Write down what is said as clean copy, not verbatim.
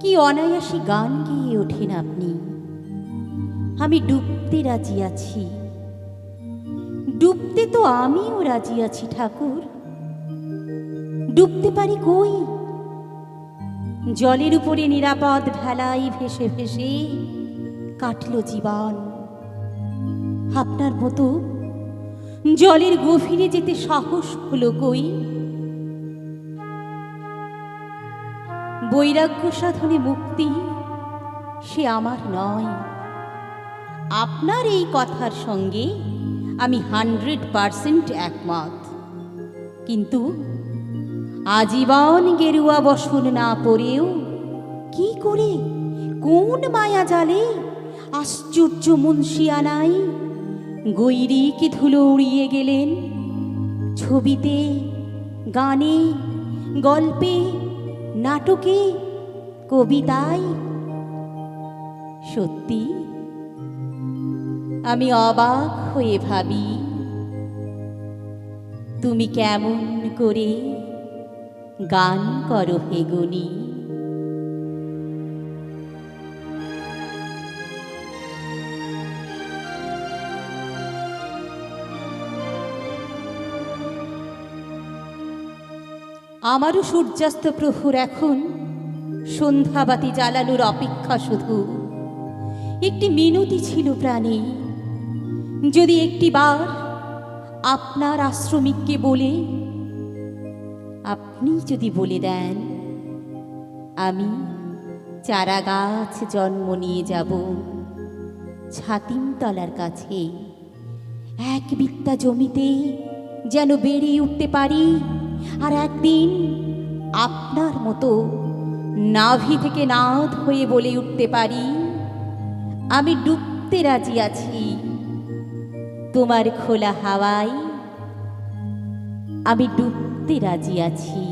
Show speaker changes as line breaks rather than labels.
কি অনায়াসী গান গেয়ে ওঠেন আপনি। আমি ডুবতে রাজি আছি, ডুবতে তো আমিও রাজি আছি ঠাকুর। ডুবতে পারি কই, জলের উপরে নিরাপদ ভেলায় ভেসে ভেসে কাটল জীবন। আপনার মতো জলের গভীরে যেতে সাহস হলো কই। বৈরাগ্য সাধনে মুক্তি সে আমার নয়। আপনার এই কথার সঙ্গে আমি 100% একমত। কিন্তু আজীবন গেরুয়া বসন না পড়েও কি করে, কোন মায়া জালে আশ্চর্য মুন্সিয়ানাই গৈরিক ধুলো উড়িয়ে গেলেন। ছবিতে, গানে, গল্পে, নাটকে, কবিতায়। সত্যি আমি অবাক হয়ে ভাবি, তুমি কেমন করে গান করো হে গুণী। আমারও সূর্যাস্ত প্রহর এখন সন্ধ্যাবাতি জ্বালানোর অপেক্ষা। শুধু একটি মিনতি ছিল প্রাণে, যদি একটিবার আপনার আশ্রমিককে বলে, আপনি যদি বলে দেন আমি চারা গাছ জন্ম নিয়ে যাব ছাতিমতলার কাছে, এক বিত্তা জমিতে যেন বেড়ে উঠতে পারি, আর একদিন আপনার মতো নাভি থেকে নাদ হয়ে বলে উঠতে পারি, আমি ডুবতে রাজি আছি তোমার খোলা হাওয়ায়, আমি ডুবতে রাজি আছি।